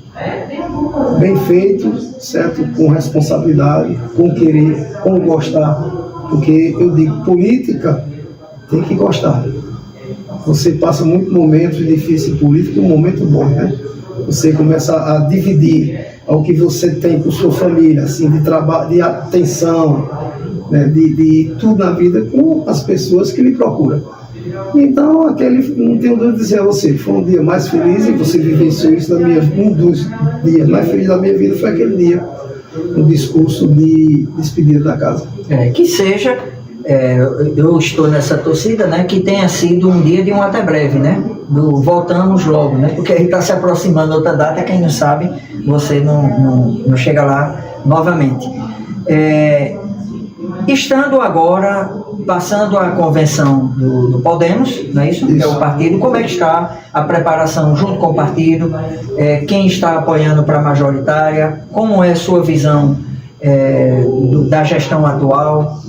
bem feito, certo? Com responsabilidade, com querer, com gostar. Porque eu digo, política tem que gostar. Você passa muitos momentos difíceis em política e um momento bom, né? Você começa a dividir o que você tem com sua família, assim, de trabalho, de atenção, né? de tudo na vida com as pessoas que lhe procuram. Então, não tenho dúvida de dizer a você, foi um dia mais feliz e você vivenciou isso na minha vida. Um dos dias mais felizes da minha vida foi aquele dia, no discurso de despedida da casa. Que seja, eu estou nessa torcida, né, que tenha sido um dia de um até breve, né, voltamos logo, né, porque aí está se aproximando outra data, quem não sabe, você não chega lá novamente. Estando agora, passando a convenção do Podemos, não é isso? Que é o partido, como é que está a preparação junto com o partido? Quem está apoiando para a majoritária? Como é a sua visão da gestão atual?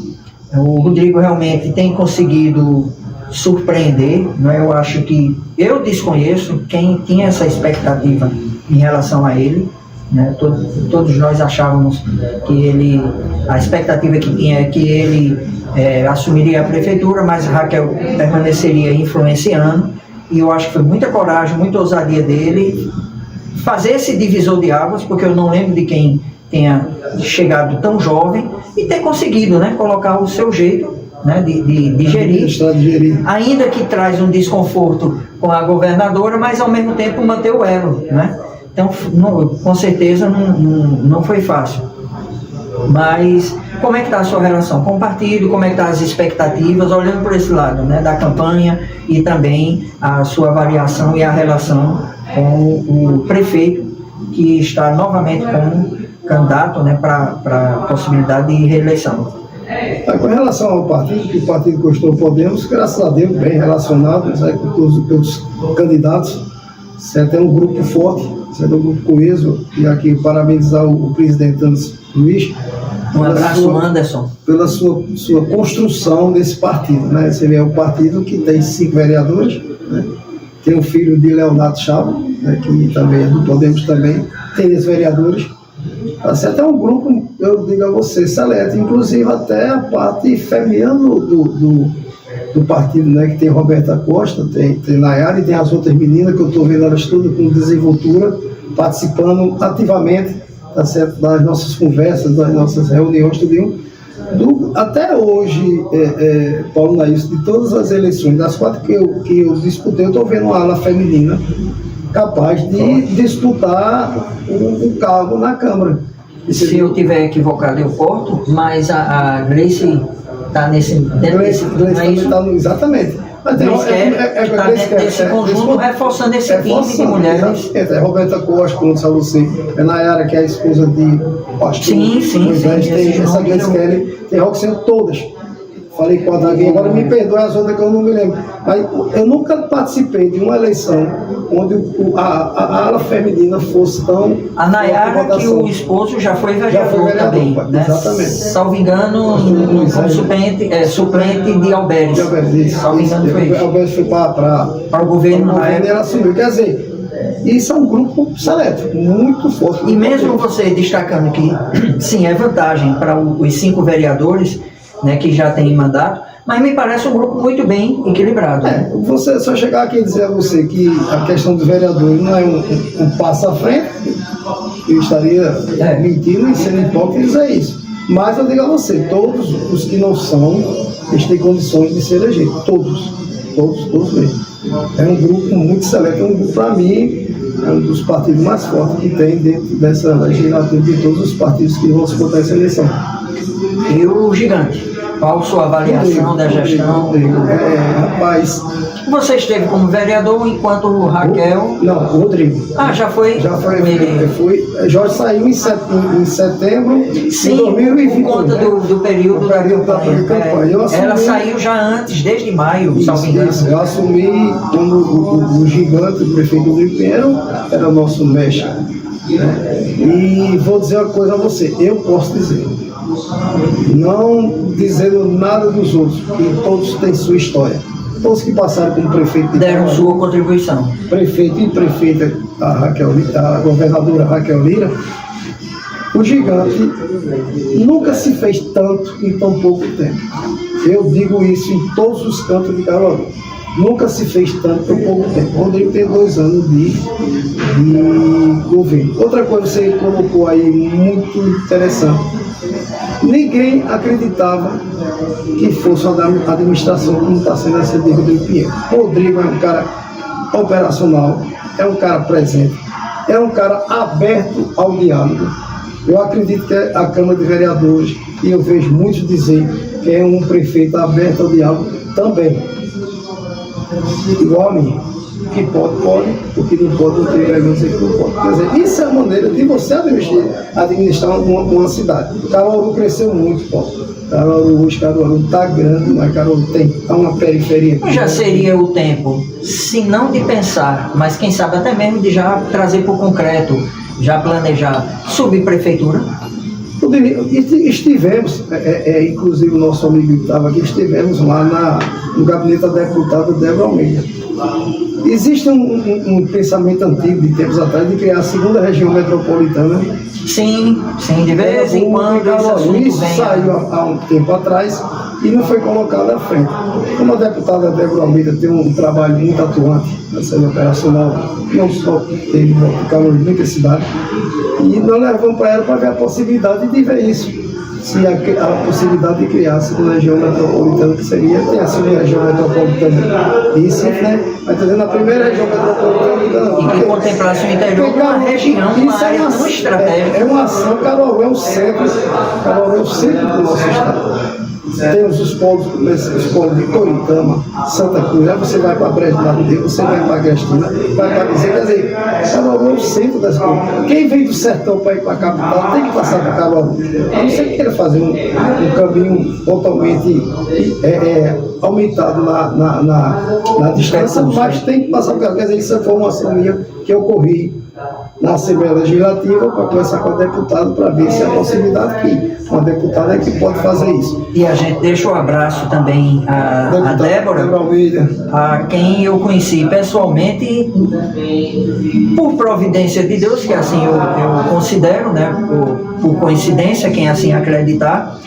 O Rodrigo realmente tem conseguido surpreender, não é? Eu acho que eu desconheço quem tinha essa expectativa em relação a ele. Né? Todos nós achávamos que a expectativa que tinha é que ele assumiria a prefeitura, mas Raquel permaneceria influenciando, e eu acho que foi muita coragem, muita ousadia dele fazer esse divisor de águas, porque eu não lembro de quem tenha chegado tão jovem e ter conseguido, né, colocar o seu jeito, né, de gerir, ainda que traz um desconforto com a governadora, mas ao mesmo tempo manter o elo, né? Então, com certeza, não foi fácil. Mas, como é que está a sua relação com o partido? Como é que estão as expectativas, olhando por esse lado, né, da campanha e também a sua avaliação e a relação com o prefeito, que está novamente como candidato, né, para a possibilidade de reeleição? Com relação ao partido, que o partido gostou, Podemos, graças a Deus, bem relacionado, né, com todos os candidatos, certo? É um grupo forte, certo? É um grupo coeso, e aqui parabenizar o presidente Anderson Luiz. Um abraço, Anderson. Pela sua construção desse partido, né? Você vê, é um partido que tem 5 vereadores, né? Tem o filho de Leonardo Chava, né, que também é do Podemos, também tem esses vereadores. Tá certo? É um grupo, eu digo a você, seleto, inclusive até a parte feminina do partido, né, que tem Roberta Costa, tem Nayara e tem as outras meninas que eu estou vendo elas tudo com desenvoltura, participando ativamente, tá certo, das nossas conversas, das nossas reuniões, tudo. Até hoje, Paulo Nailson, de todas as eleições, das 4 que eu disputei, eu estou vendo uma ala feminina capaz de disputar um cargo na Câmara. Se eu tiver equivocado, eu corto, mas a Grace está dentro desse grupo, exatamente. Mas está dentro desse conjunto, reforçando esse time de mulheres. É Roberta Costa, como disse a você, é Nayara, que é a esposa de Pastor. Sim. Tem essa Grace Kelly, tem Roxane, todas. Falei com a Daguinha, agora me perdoe as outras que eu não me lembro. Mas eu nunca participei de uma eleição onde a ala feminina fosse tão... A Nayara, que o esposo já foi vereador também, né? Exatamente. Salvo engano, como suplente de Alberes. Salvo engano, foi isso. Alberes foi para o governo. Ela assumiu. Quer dizer, isso é um grupo seleto, muito forte. E mesmo você destacando que, sim, é vantagem para os 5 vereadores, né, que já tem mandato, mas me parece um grupo muito bem equilibrado. Você só chegar aqui e dizer a você que a questão dos vereadores não é um passo à frente, eu estaria mentindo e sendo hipócrita dizer isso. Mas eu digo a você, todos os que não são, eles têm condições de se eleger. Todos mesmo. É um grupo muito seleto, para mim, é um dos partidos mais fortes que tem dentro dessa legislatura de todos os partidos que vão disputar essa eleição. E o Gigante? Qual a sua avaliação da gestão? Rapaz... Você esteve como vereador enquanto o Raquel... Não, o Rodrigo. Já foi? Já foi. Jorge saiu em setembro de 2020. Por conta do período da campanha. Ela saiu já antes, desde maio, salvo engano. Eu assumi quando o Gigante, o prefeito Rodrigo Pinheiro, era nosso mestre. Né? E vou dizer uma coisa a você, eu posso dizer, não dizendo nada dos outros, que todos têm sua história. todos que passaram como prefeito de Deram Caruaru, sua contribuição. prefeito e prefeita, a governadora Raquel Lira, o gigante nunca se fez tanto em tão pouco tempo. Eu digo isso em todos os cantos de Caruaru. Nunca se fez tanto em pouco tempo. O Rodrigo tem 2 anos de governo. Outra coisa que você colocou aí muito interessante. Ninguém acreditava que fosse uma administração como está sendo essa de Rodrigo Pinheiro. Rodrigo é um cara operacional, é um cara presente, é um cara aberto ao diálogo. Eu acredito que a Câmara de Vereadores, e eu vejo muitos dizer que é um prefeito aberto ao diálogo também. Igual a mim. O que pode, o que não pode, não tem vergonha dizer que não pode. Quer dizer, isso é a maneira de você administrar uma cidade. Caruaru cresceu muito, pô. Caruaru está grande, mas Caruaru está uma periferia. Já seria o tempo, se não de pensar, mas quem sabe até mesmo de já trazer para o concreto, já planejar subprefeitura? Estivemos, inclusive o nosso amigo que estava aqui, estivemos lá no gabinete da deputada Débora Almeida. Existe um pensamento antigo, de tempos atrás, de criar a 2ª região metropolitana. Sim, de vez em quando isso saiu há um tempo atrás e não foi colocado à frente. Como a deputada Débora Almeida tem um trabalho muito atuante na cena operacional, não só teve muita cidade, e nós levamos para ela para ver a possibilidade de ver isso. Se a possibilidade de criar a 2ª região metropolitana, que seria, tem a 2ª região metropolitana de Recife, né? Mas está dizendo a 1ª região metropolitana. E que contemplasse o interior como uma região, uma área tão estratégica. É uma ação, Caruaru é o centro do nosso estado. Temos os polos de Coritama, Santa Cruz, aí você vai para Brejo Madeira, você vai para Agrestina, vai para Bezerra, quer dizer, Caruaru é o centro das coisas. Quem vem do sertão para ir para a capital tem que passar por Caruaru. A não ser que queira fazer um caminho totalmente aumentado na distância, mas tem que passar por Caruaru. Quer dizer, isso foi uma ação minha que eu corri na Assembleia Legislativa para conversar com a deputada para ver se há possibilidade que uma deputada é que pode fazer isso. E a gente deixa um abraço também a Débora, a quem eu conheci pessoalmente por providência de Deus, que assim eu considero, né, por coincidência, quem assim acreditar,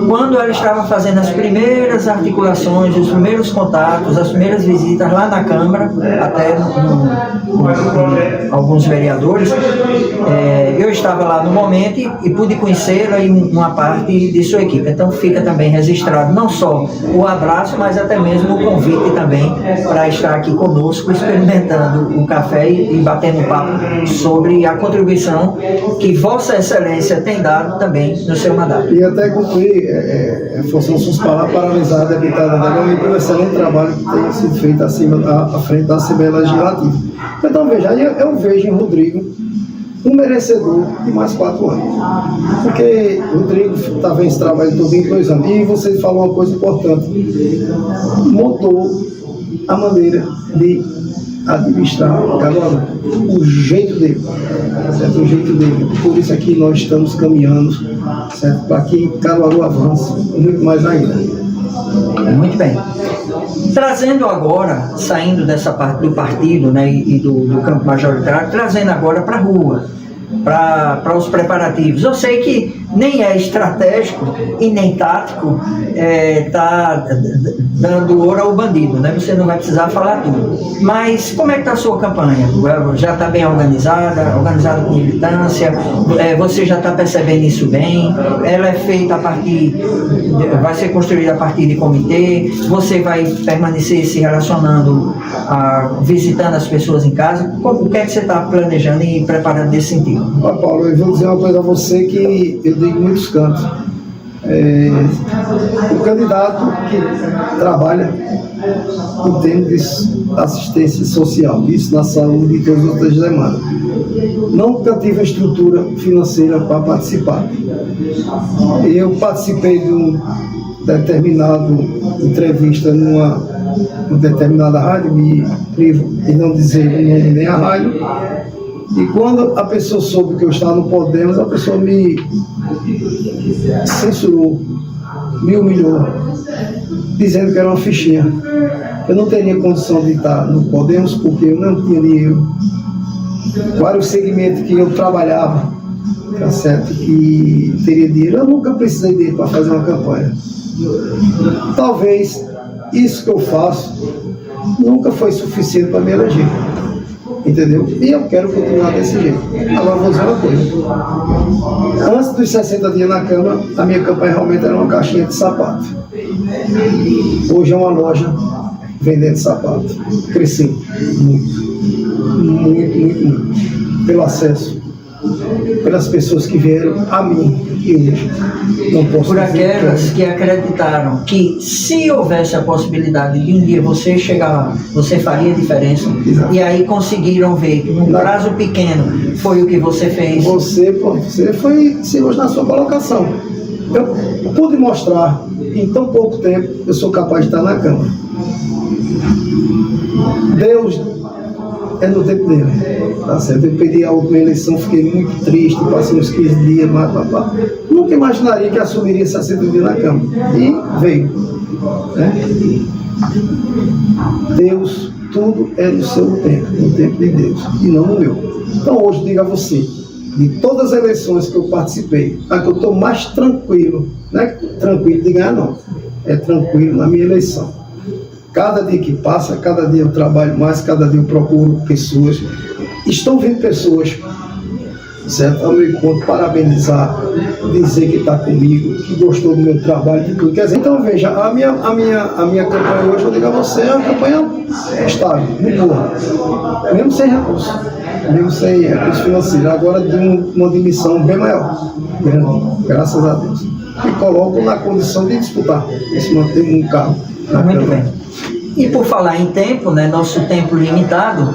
quando ela estava fazendo as primeiras articulações, os primeiros contatos, as primeiras visitas lá na Câmara, até alguns vereadores, eu estava lá no momento e pude conhecê-la e uma parte de sua equipe. Então fica também registrado não só o abraço, mas até mesmo o convite também para estar aqui conosco, experimentando o café e batendo papo sobre a contribuição que Vossa Excelência tem dado também no seu mandato. E até concluir, fossem suas palavras, parabenizar a deputada Débora pelo excelente trabalho que tem sido feito à frente da Assembleia Legislativa. Então, veja, eu vejo em Rodrigo um merecedor de mais 4 anos. Porque o Rodrigo está vendo esse trabalho todo em 2 anos. E você falou uma coisa importante. Montou a maneira de administrar Caruaru. O jeito dele. Certo? O jeito dele. Por isso aqui nós estamos caminhando, certo? Para que Caruaru avance muito mais ainda. Muito bem. Trazendo agora, saindo dessa parte do partido, né, e do campo majoritário, trazendo agora para a rua, para os preparativos. Eu sei que nem é estratégico e nem tático tá dando ouro ao bandido, né? Você não vai precisar falar tudo. Mas como é que está a sua campanha? Já está bem organizada com militância? Você já está percebendo isso bem? Ela é feita vai ser construída a partir de comitê? Você vai permanecer se relacionando, visitando as pessoas em casa? O que é que você está planejando e preparando nesse sentido? Paulo, eu vou dizer uma coisa a você que eu digo em muitos cantos. O candidato que trabalha em termos de assistência social, isso na saúde e todas as outras demandas, nunca tive a estrutura financeira para participar. Eu participei de uma determinada entrevista numa determinada rádio, me privo de não dizer o nome nem a rádio. E quando a pessoa soube que eu estava no Podemos, a pessoa me censurou me humilhou, dizendo que era uma fichinha. Eu não teria condição de estar no Podemos porque eu não tinha dinheiro. Vários segmentos que eu trabalhava, tá certo, que teria dinheiro, eu nunca precisei dele para fazer uma campanha. Talvez isso que eu faço nunca foi suficiente para me eleger, entendeu? E eu quero continuar desse jeito. Agora vou dizer uma coisa: antes dos 60 dias na Câmara, a minha campanha realmente era uma caixinha de sapato. Hoje é uma loja vendendo sapato. Cresci muito, pelo acesso, pelas pessoas que vieram a mim e hoje não posso. Por aquelas que acreditaram que se houvesse a possibilidade de um dia você chegar lá, você faria diferença. Exato. E aí conseguiram ver que num prazo pequeno foi o que você fez. Você foi hoje na sua colocação. Eu pude mostrar em tão pouco tempo eu sou capaz de estar na Câmara. Deus é no tempo dele, tá certo? Eu perdi a última eleição, fiquei muito triste, passei uns 15 dias, nunca imaginaria que assumiria 60 dias na Câmara. E veio, né? Deus, tudo é no seu tempo, no tempo de Deus, e não no meu. Então hoje digo a você, de todas as eleições que eu participei, a que eu estou mais tranquilo, não é tranquilo de ganhar não, é tranquilo na minha eleição. Cada dia que passa, cada dia eu trabalho mais, cada dia eu procuro pessoas. Estão vindo pessoas, certo, ao meu encontro, parabenizar, dizer que está comigo, que gostou do meu trabalho, de tudo. Quer dizer, então veja, a minha campanha hoje, eu digo a você, é uma campanha estável, muito boa, mesmo sem recurso, financeiro, agora de uma dimensão bem maior, grande, graças a Deus. E coloco na condição de disputar, de se manter um carro. Muito bem. E por falar em tempo, né, nosso tempo limitado,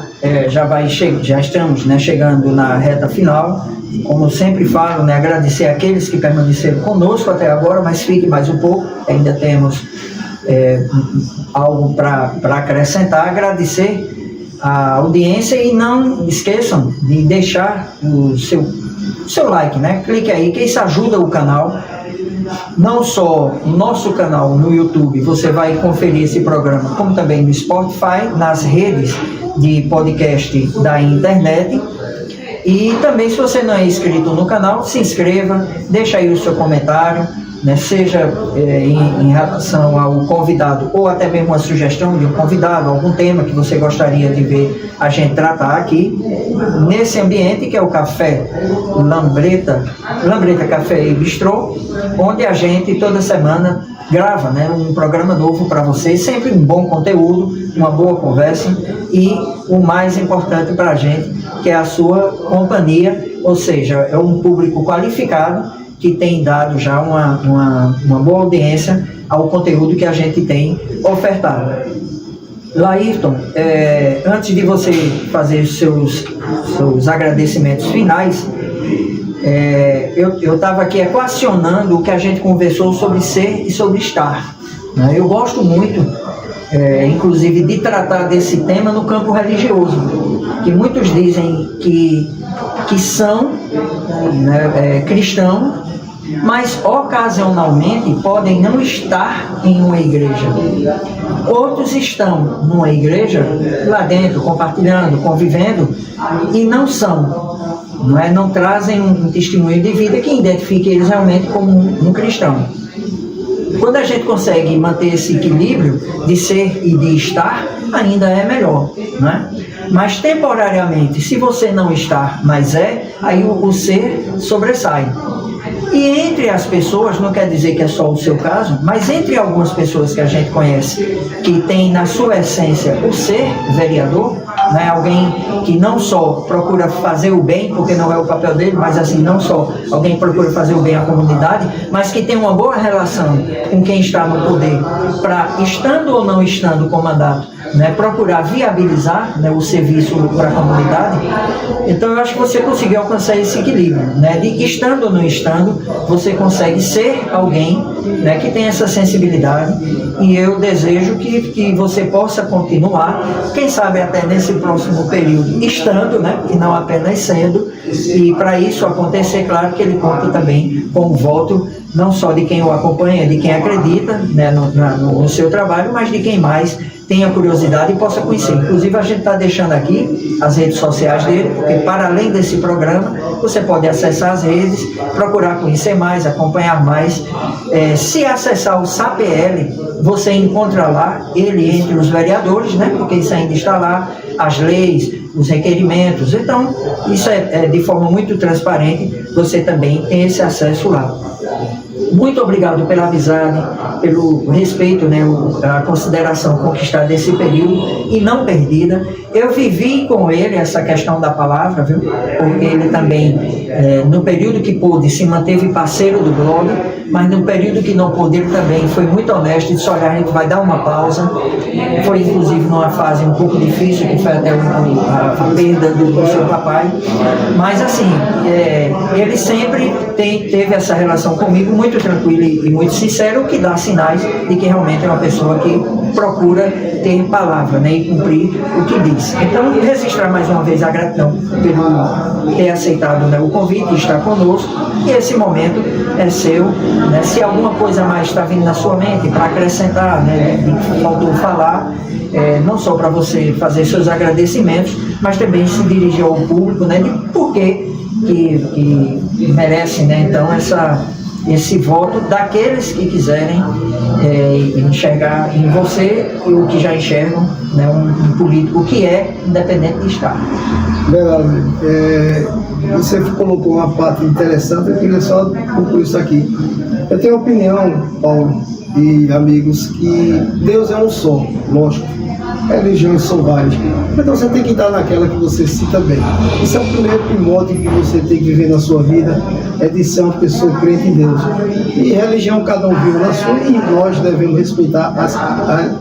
já estamos, né, chegando na reta final. Como eu sempre falo, né, agradecer àqueles que permaneceram conosco até agora, mas fique mais um pouco, ainda temos algo para acrescentar. Agradecer a audiência e não esqueçam de deixar o seu like, né? Clique aí, que isso ajuda o canal. Não só no nosso canal no YouTube você vai conferir esse programa, como também no Spotify, nas redes de podcast da internet. E também, se você não é inscrito no canal, se inscreva, deixa aí o seu comentário, né, seja em relação ao convidado ou até mesmo uma sugestão de um convidado, algum tema que você gostaria de ver a gente tratar aqui nesse ambiente que é o Café Lambreta Café e Bistrô, onde a gente toda semana grava, né, um programa novo para vocês, sempre um bom conteúdo, uma boa conversa e o mais importante para a gente, que é a sua companhia, ou seja, é um público qualificado que tem dado já uma boa audiência ao conteúdo que a gente tem ofertado. Laírton, antes de você fazer os seus agradecimentos finais, eu estava aqui equacionando o que a gente conversou sobre ser e sobre estar, né? Eu gosto muito, inclusive, de tratar desse tema no campo religioso, que muitos dizem que são, né, cristãos, mas ocasionalmente podem não estar em uma igreja. Outros estão numa igreja, lá dentro, compartilhando, convivendo, e não são, não trazem um testemunho de vida que identifique eles realmente como um cristão. Quando a gente consegue manter esse equilíbrio de ser e de estar, ainda é melhor, né? Mas temporariamente, se você não está, mas aí o ser sobressai. E entre as pessoas, não quer dizer que é só o seu caso, mas entre algumas pessoas que a gente conhece, que tem na sua essência o ser vereador, né, alguém que não só procura fazer o bem, porque não é o papel dele, mas assim, não só alguém procura fazer o bem à comunidade, mas que tem uma boa relação com quem está no poder, para, estando ou não estando com mandato, né, procurar viabilizar, né, o serviço para a comunidade. Então eu acho que você conseguiu alcançar esse equilíbrio, né, de estando ou não estando, você consegue ser alguém, né, que tem essa sensibilidade, e eu desejo que você possa continuar, quem sabe até nesse próximo período, estando, né, e não apenas sendo, e para isso acontecer, claro que ele conta também com o voto não só de quem o acompanha, de quem acredita, né, no seu trabalho, mas de quem mais tenha curiosidade e possa conhecer. Inclusive, a gente está deixando aqui as redes sociais dele, porque para além desse programa, você pode acessar as redes, procurar conhecer mais, acompanhar mais. Se acessar o SAPL, você encontra lá ele entre os vereadores, né, porque isso ainda está lá, as leis, os requerimentos. Então, isso é de forma muito transparente, você também tem esse acesso lá. Muito obrigado pela amizade, pelo respeito, né, a consideração conquistada desse período e não perdida. Eu vivi com ele essa questão da palavra, viu? Porque ele também, no período que pôde, se manteve parceiro do blog, mas no período que não pôde, ele também foi muito honesto e disse: olha, a gente vai dar uma pausa. Foi inclusive numa fase um pouco difícil, que foi até a perda do seu papai. Mas assim, ele sempre teve essa relação comigo muito tranquila e muito sincera, o que dá sinais de que realmente é uma pessoa que procura ter palavra, né, e cumprir o que diz. Então, registrar mais uma vez a gratidão pelo ter aceitado, né, o convite e estar conosco, e esse momento é seu, né? Se alguma coisa mais está vindo na sua mente para acrescentar, né, que faltou falar, não só para você fazer seus agradecimentos, mas também se dirigir ao público, né, de por que merece, né, então esse voto daqueles que quiserem enxergar em você o que já enxergam, né, um político que é independente de Estado. Verdade. Você colocou uma parte interessante, eu queria só concluir isso aqui. Eu tenho a opinião, Paulo e amigos, que Deus é um só, lógico. Religiões são várias. Então você tem que estar naquela que você cita bem. Esse é o primeiro primórdio que você tem que viver na sua vida, é de ser uma pessoa crente em Deus. E religião cada um vive na sua, e nós devemos respeitar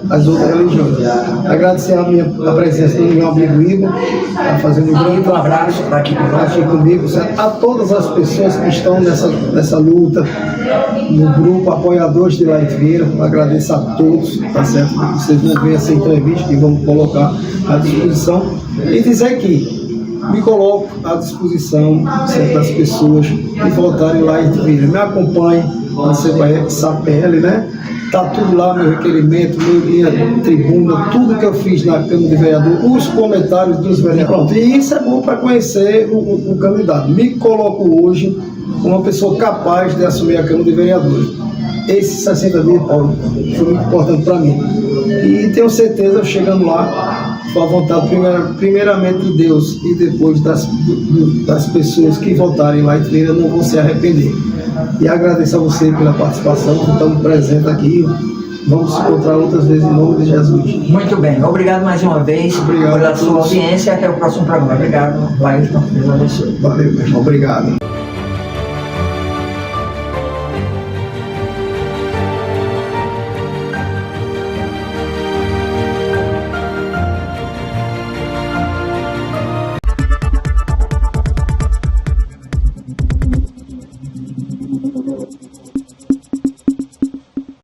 as outras religiões. Agradecer a presença do meu amigo Igor, está fazendo um grande trabalho, está aqui comigo, certo? A todas as pessoas que estão nessa luta, no grupo Apoiadores de Laírton Vieira, agradeço a todos, tá certo? Vocês vão ver essa entrevista que vamos colocar à disposição, e dizer que me coloco à disposição, certo, das pessoas que votarem Laírton Vieira. Me acompanhem na SAPL, né? Está tudo lá, meu requerimento, minha tribuna, tudo que eu fiz na Câmara de Vereador, os comentários dos vereadores. Pronto, e isso é bom para conhecer o candidato. Me coloco hoje como uma pessoa capaz de assumir a Câmara de Vereadores. Esses 60 dias, Paulo, foi muito importante para mim. E tenho certeza, chegando lá, com a vontade primeiramente de Deus e depois das pessoas que votarem lá em Vieira, não vão se arrepender. E agradeço a você pela participação, que estamos presentes aqui. Vamos se encontrar outras vezes em nome de Jesus. Muito bem, obrigado mais uma vez pela sua audiência. Até o próximo programa. Obrigado, Laírton. Deus abençoe. Valeu, meu irmão. Obrigado.